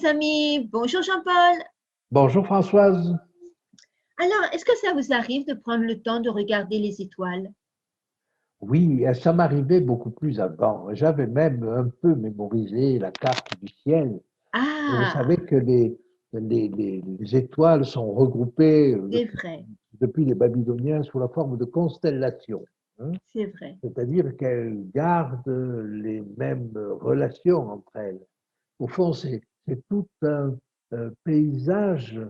mes amis. Bonjour Jean-Paul. Bonjour Françoise. Alors, est-ce que ça vous arrive de prendre le temps de regarder les étoiles? Oui, ça m'arrivait beaucoup plus avant. J'avais même un peu mémorisé la carte du ciel. Et vous Ah, savez que les étoiles sont regroupées c'est vrai, depuis les Babyloniens sous la forme de constellations, hein. c'est vrai. C'est-à-dire qu'elles gardent les mêmes relations entre elles. Au fond, c'est tout un paysage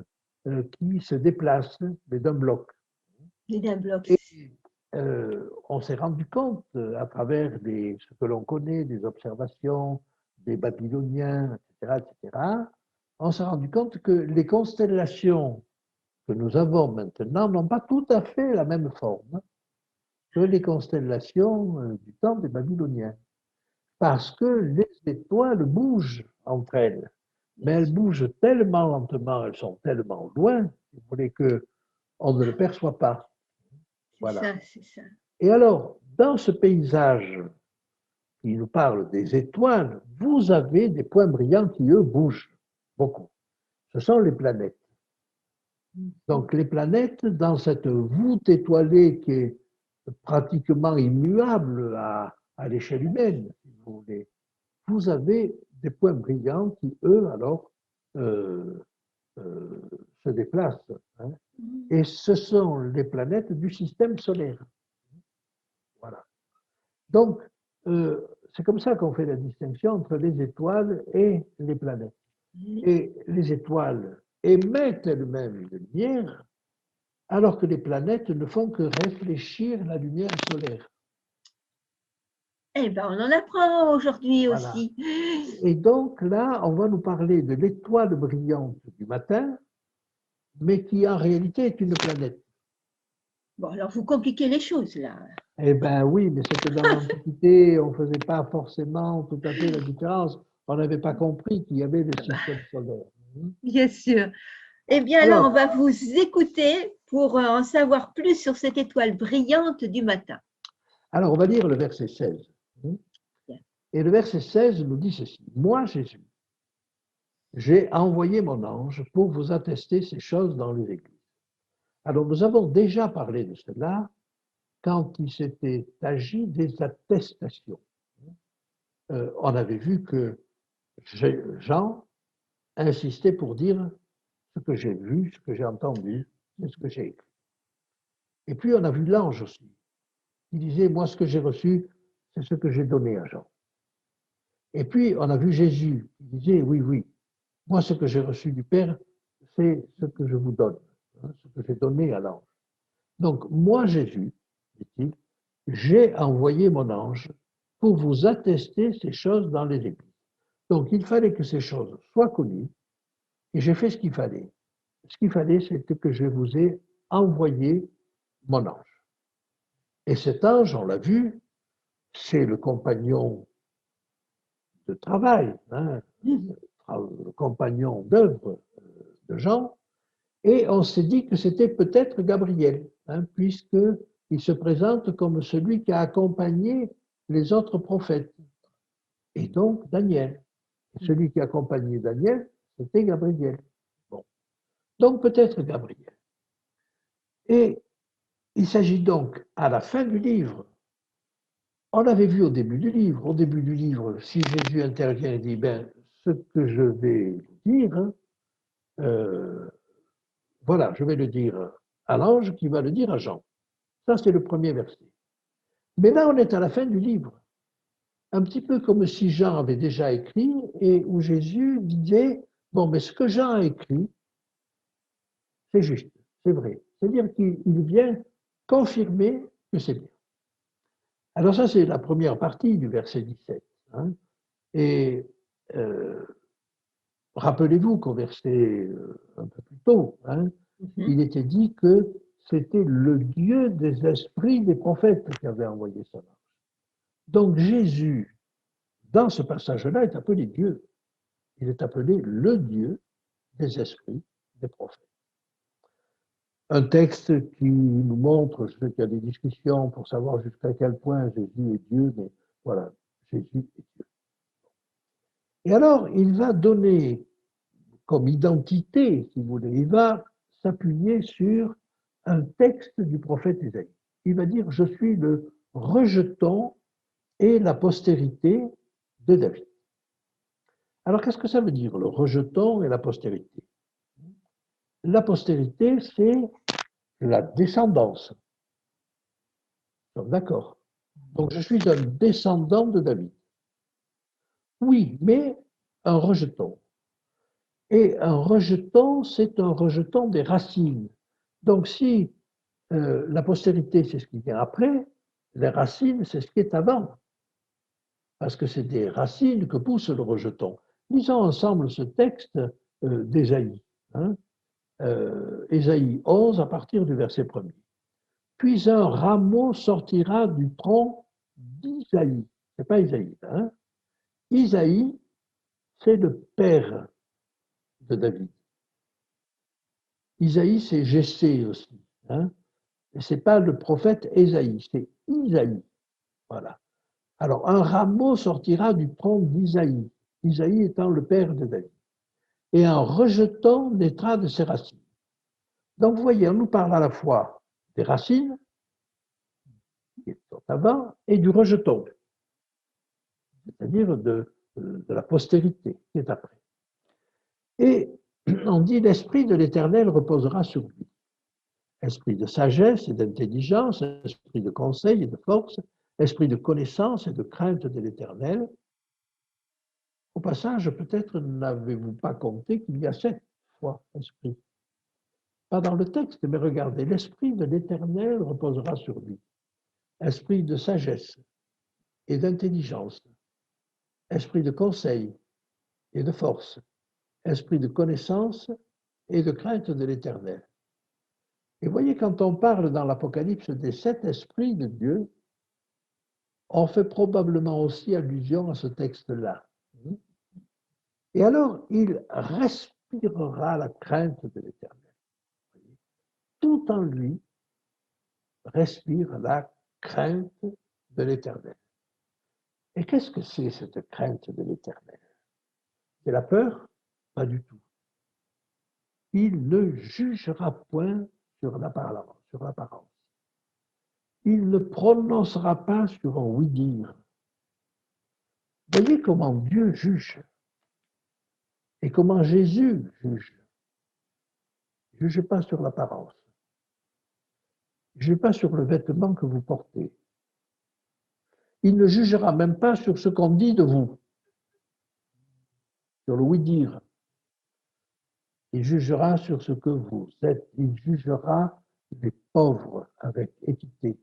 qui se déplace, mais d'un bloc. Les d'un bloc. Et on s'est rendu compte, à travers ce que l'on connaît, des observations des Babyloniens, etc., etc., on s'est rendu compte que les constellations que nous avons maintenant n'ont pas tout à fait la même forme que les constellations du temps des Babyloniens. Parce que les étoiles bougent entre elles, mais elles bougent tellement lentement, elles sont tellement loin, si vous voulez, qu'on ne le perçoit pas. C'est Voilà. ça, c'est ça. Et alors, dans ce paysage qui nous parle des étoiles, vous avez des points brillants qui, eux, bougent beaucoup. Ce sont les planètes. Donc, les planètes, dans cette voûte étoilée qui est pratiquement immuable à l'échelle humaine, si vous voulez, vous avez des points brillants qui, eux, alors, euh, euh, se déplacent, hein. Et ce sont les planètes du système solaire. Voilà. Donc, c'est comme ça qu'on fait la distinction entre les étoiles et les planètes. Et les étoiles émettent elles-mêmes de lumière, alors que les planètes ne font que réfléchir la lumière solaire. Eh bien, on en apprend aujourd'hui Voilà. aussi. Et donc là, on va nous parler de l'étoile brillante du matin, mais qui en réalité est une planète. Bon, alors vous compliquez les choses là. Eh bien oui, mais c'est que dans l'Antiquité, on ne faisait pas forcément tout à fait la différence. On n'avait pas compris qu'il y avait le système solaire. Bien sûr. Eh bien, alors, on Alors, va vous écouter pour en savoir plus sur cette étoile brillante du matin. alors, on va lire le verset 16. Et le verset 16 nous dit ceci. Moi, Jésus, j'ai envoyé mon ange pour vous attester ces choses dans les églises. Alors, nous avons déjà parlé de cela quand il s'était agi des attestations. On avait vu que Jean insistait pour dire ce que j'ai vu, ce que j'ai entendu, c'est ce que j'ai écrit. Et puis, on a vu l'ange aussi, qui disait, moi, ce que j'ai reçu, c'est ce que j'ai donné à Jean. Et puis, on a vu Jésus, qui disait, oui, oui, moi, ce que j'ai reçu du Père, c'est ce que je vous donne, hein, ce que j'ai donné à l'ange. Donc, moi, Jésus, dit-il, j'ai envoyé mon ange pour vous attester ces choses dans les églises. Donc, il fallait que ces choses soient connues, et j'ai fait ce qu'il fallait. Ce qu'il fallait, c'était que je vous ai envoyé mon ange. Et cet ange, on l'a vu, c'est le compagnon de travail, hein, le compagnon d'œuvre de Jean, et on s'est dit que c'était peut-être Gabriel, hein, puisqu'il se présente comme celui qui a accompagné les autres prophètes, et donc Daniel. Et celui qui a accompagné Daniel, c'était Gabriel. Bon. Donc peut-être Gabriel. Et il s'agit donc, à la fin du livre, on l'avait vu au début du livre, si Jésus intervient et dit, ben, ce que je vais dire, hein, voilà, je vais le dire à l'ange qui va le dire à Jean. Ça, c'est le premier verset. Mais là, on est à la fin du livre, un petit peu comme si Jean avait déjà écrit et où Jésus disait, bon, mais ce que Jean a écrit, c'est juste, c'est vrai. C'est-à-dire qu'il vient confirmer que c'est bien. Alors ça, c'est la première partie du verset 17. Hein. Et rappelez-vous qu'au verset un peu plus tôt, hein, il était dit que c'était le Dieu des esprits des prophètes qui avait envoyé son ange. Donc Jésus, dans ce passage-là, est appelé Dieu. Il est appelé le Dieu des esprits des prophètes. Un texte qui nous montre, je sais qu'il y a des discussions pour savoir jusqu'à quel point Jésus est Dieu, mais voilà, Jésus est Dieu. Et alors, il va donner comme identité, si vous voulez. Il va s'appuyer sur un texte du prophète Isaïe. Il va dire, je suis le rejeton et la postérité de David. Alors, qu'est-ce que ça veut dire, le rejeton et la postérité? La postérité, c'est la descendance. D'accord. Donc, je suis un descendant de David. Oui, mais un rejeton. Et un rejeton, c'est un rejeton des racines. Donc, si la postérité, c'est ce qui vient après, les racines, c'est ce qui est avant. Parce que c'est des racines que pousse le rejeton. Lisons ensemble ce texte d'Ésaïe. Hein, Ésaïe 11, à partir du verset 1er. Puis un rameau sortira du tronc d'Isaïe. Ce n'est pas Isaïe. Hein? Isaïe, c'est le père de David. Isaïe, c'est Jessé aussi. Hein? Et ce n'est pas le prophète Ésaïe, c'est Isaïe. Voilà. Alors, un rameau sortira du tronc d'Isaïe, Isaïe étant le père de David. Et un rejeton naîtra de ses racines. Donc, vous voyez, on nous parle à la fois des racines, qui sont avant, et du rejeton, c'est-à-dire de la postérité, qui est après. Et on dit, l'Esprit de l'Éternel reposera sur lui. Esprit de sagesse et d'intelligence, esprit de conseil et de force, esprit de connaissance et de crainte de l'Éternel. Au passage, peut-être n'avez-vous pas compté qu'il y a 7 fois esprit. Pas dans le texte, mais regardez, l'Esprit de l'Éternel reposera sur lui. Esprit de sagesse et d'intelligence, esprit de conseil et de force, esprit de connaissance et de crainte de l'Éternel. Et voyez, quand on parle dans l'Apocalypse des 7 esprits de Dieu, on fait probablement aussi allusion à ce texte-là. Et alors, il respirera la crainte de l'Éternel. Tout en lui respire la crainte de l'Éternel. Et qu'est-ce que c'est cette crainte de l'Éternel? C'est la peur? Pas du tout. Il ne jugera point sur l'apparence. Il ne prononcera pas sur un oui-dire. Voyez comment Dieu juge et comment Jésus juge. Il ne juge pas sur l'apparence. Il ne juge pas sur le vêtement que vous portez. Il ne jugera même pas sur ce qu'on dit de vous, sur le oui-dire. Il jugera sur ce que vous êtes. Il jugera les pauvres avec équité.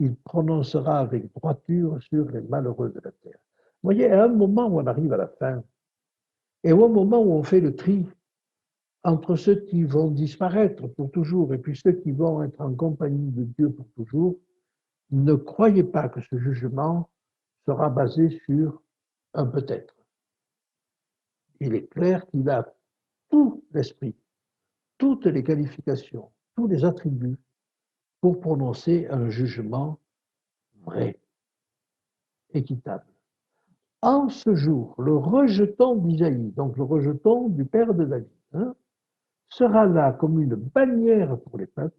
Il prononcera avec droiture sur les malheureux de la terre. Vous voyez, à un moment où on arrive à la fin, et au moment où on fait le tri entre ceux qui vont disparaître pour toujours et puis ceux qui vont être en compagnie de Dieu pour toujours, ne croyez pas que ce jugement sera basé sur un peut-être. Il est clair qu'il a tout l'esprit, toutes les qualifications, tous les attributs pour prononcer un jugement vrai, équitable. En ce jour, le rejeton d'Isaïe, donc le rejeton du père de David, sera là comme une bannière pour les peuples.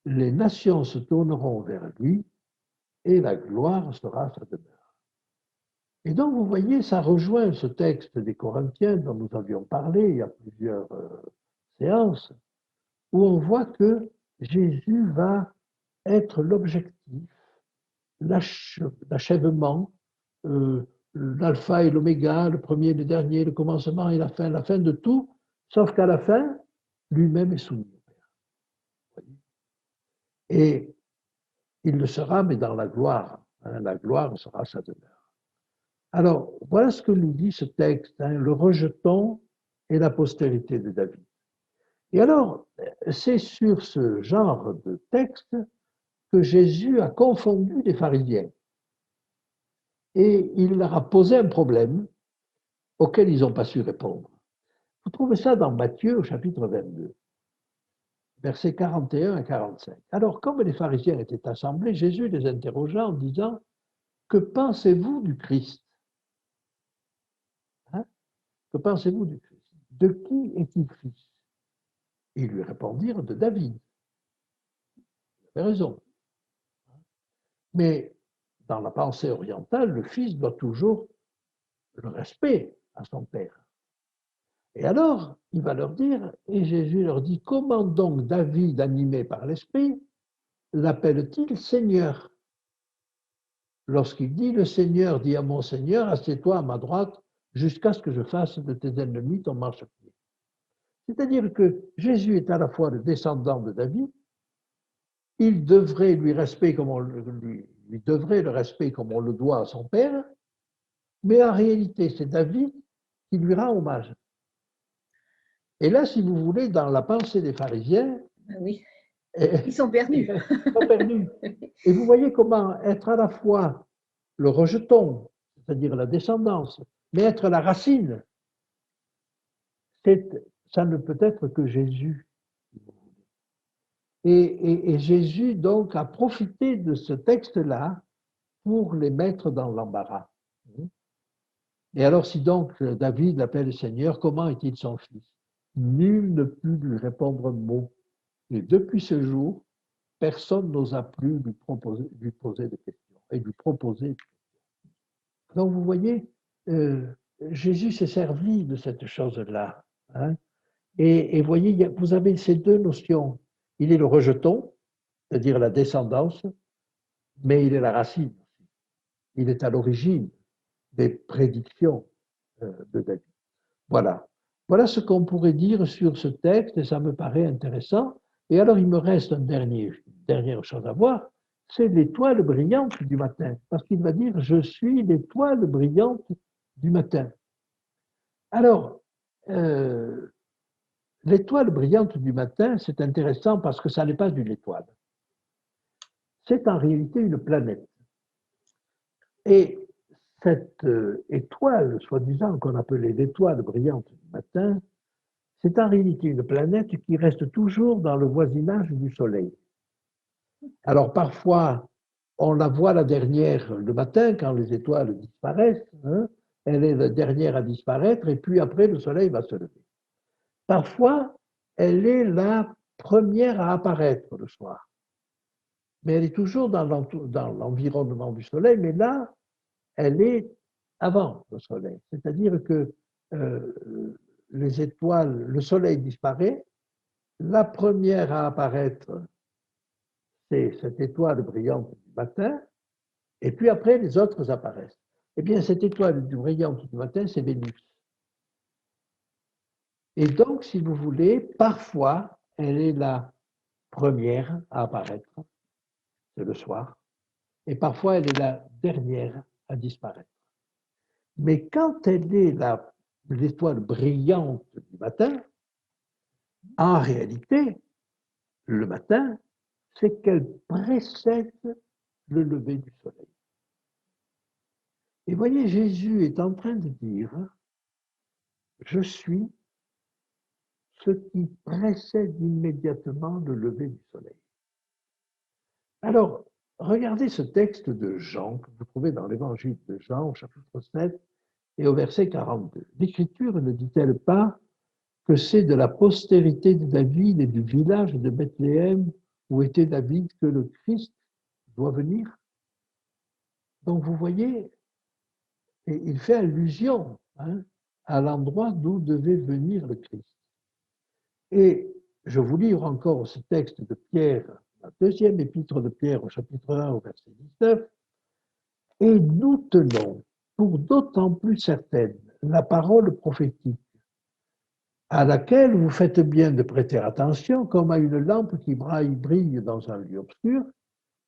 Les nations se tourneront vers lui et la gloire sera sa demeure. Et donc, vous voyez, ça rejoint ce texte des Corinthiens dont nous avions parlé il y a plusieurs séances, où on voit que Jésus va être l'objectif, l'achèvement, l'alpha et l'oméga, le premier et le dernier, le commencement et la fin de tout, sauf qu'à la fin, lui-même est soumis au Père. Et il le sera, mais dans la gloire. La gloire sera sa demeure. Alors, voilà ce que nous dit ce texte, le rejeton et la postérité de David. Et alors, c'est sur ce genre de texte que Jésus a confondu les pharisiens. Et il leur a posé un problème auquel ils n'ont pas su répondre. Vous trouvez ça dans Matthieu au chapitre 22, versets 41 à 45. Alors, comme les pharisiens étaient assemblés, Jésus les interrogea en disant, « Que pensez-vous du Christ » Que pensez-vous du Christ? de qui est-il fils? Ils lui répondirent, de David. Il avait raison. Mais dans la pensée orientale, le fils doit toujours le respect à son père. Et alors, il va leur dire, et Jésus leur dit, comment donc David, animé par l'Esprit, l'appelle-t-il Seigneur? Lorsqu'il dit, le Seigneur dit à mon Seigneur, assieds-toi à ma droite jusqu'à ce que je fasse de tes ennemis ton marchepied. C'est-à-dire que Jésus est à la fois le descendant de David, il devrait lui respecter comme on lui devrait le respect comme on le doit à son père, mais en réalité, c'est David qui lui rend hommage. Et là, si vous voulez, dans la pensée des pharisiens, oui. Ils sont perdus. Ils sont perdus. Et vous voyez comment être à la fois le rejeton, c'est-à-dire la descendance, mais être la racine, ça ne peut être que Jésus. Et Jésus, donc, a profité de ce texte-là pour les mettre dans l'embarras. Et alors, si donc David l'appelle le Seigneur, comment est-il son fils? Nul ne put lui répondre un mot. Et depuis ce jour, personne n'osa plus lui poser de questions et lui proposer de questions. Donc, vous voyez, Jésus s'est servi de cette chose-là. Hein? Et voyez, vous avez ces deux notions. Il est le rejeton, c'est-à-dire la descendance, mais il est la racine. Il est à l'origine des prédictions de David. Voilà. Voilà ce qu'on pourrait dire sur ce texte, et ça me paraît intéressant. Et alors, il me reste une dernière chose à voir, c'est l'étoile brillante du matin. Parce qu'il va dire, je suis l'étoile brillante du matin. Alors, l'étoile brillante du matin, c'est intéressant parce que ça n'est pas une étoile. C'est en réalité une planète. Et cette étoile, soi-disant qu'on appelait l'étoile brillante du matin, c'est en réalité une planète qui reste toujours dans le voisinage du Soleil. Alors parfois, on la voit la dernière le matin quand les étoiles disparaissent, hein, elle est la dernière à disparaître et puis après le Soleil va se lever. Parfois, elle est la première à apparaître le soir. Mais elle est toujours dans l'environnement du Soleil, mais là, elle est avant le Soleil. C'est-à-dire que les étoiles, le Soleil disparaît, la première à apparaître, c'est cette étoile brillante du matin, et puis après, les autres apparaissent. Eh bien, cette étoile brillante du matin, c'est Vénus. Et donc, si vous voulez, parfois, elle est la première à apparaître, c'est le soir, et parfois, elle est la dernière à disparaître. Mais quand elle est l'étoile brillante du matin, en réalité, le matin, c'est qu'elle précède le lever du soleil. Et voyez, Jésus est en train de dire, je suis ce qui précède immédiatement le lever du soleil. Alors, regardez ce texte de Jean, que vous trouvez dans l'évangile de Jean, au chapitre 7 et au verset 42. L'Écriture ne dit-elle pas que c'est de la postérité de David et du village de Bethléem où était David que le Christ doit venir? Donc vous voyez, il fait allusion à l'endroit d'où devait venir le Christ. Et je vous livre encore ce texte de Pierre, la deuxième épître de Pierre au chapitre 1 au verset 19. Et nous tenons pour d'autant plus certaine la parole prophétique à laquelle vous faites bien de prêter attention comme à une lampe qui brille dans un lieu obscur,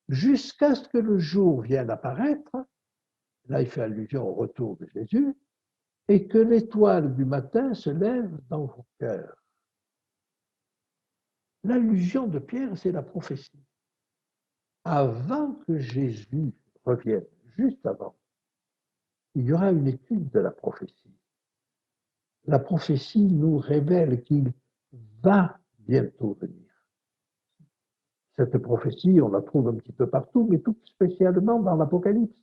jusqu'à ce que le jour vienne apparaître, là il fait allusion au retour de Jésus, et que l'étoile du matin se lève dans vos cœurs. L'allusion de Pierre, c'est la prophétie. Avant que Jésus revienne, juste avant, il y aura une étude de la prophétie. La prophétie nous révèle qu'il va bientôt venir. Cette prophétie, on la trouve un petit peu partout, mais tout spécialement dans l'Apocalypse.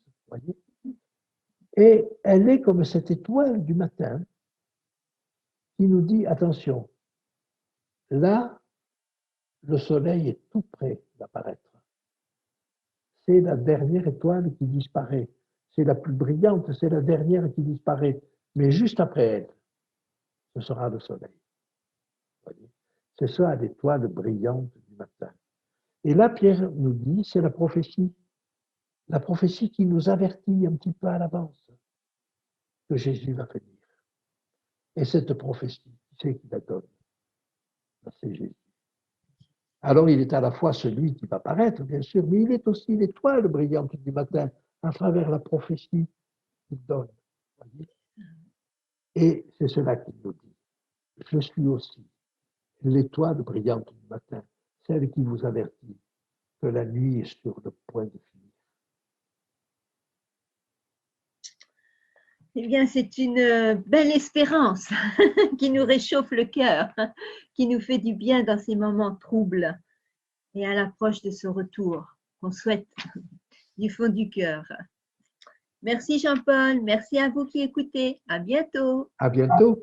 Et elle est comme cette étoile du matin qui nous dit, attention, là, le soleil est tout près d'apparaître. C'est la dernière étoile qui disparaît. C'est la plus brillante, c'est la dernière qui disparaît. Mais juste après elle, ce sera le soleil. C'est ça l'étoile brillante du matin. Et là, Pierre nous dit, c'est la prophétie. La prophétie qui nous avertit un petit peu à l'avance que Jésus va venir. Et cette prophétie, qui c'est qui la donne? C'est Jésus. Alors, il est à la fois celui qui va paraître, bien sûr, mais il est aussi l'étoile brillante du matin à travers la prophétie qu'il donne. Et c'est cela qu'il nous dit. Je suis aussi l'étoile brillante du matin, celle qui vous avertit que la nuit est sur le point de finir. Eh bien, c'est une belle espérance qui nous réchauffe le cœur, qui nous fait du bien dans ces moments troubles et à l'approche de ce retour qu'on souhaite du fond du cœur. Merci Jean-Paul, merci à vous qui écoutez. À bientôt. À bientôt.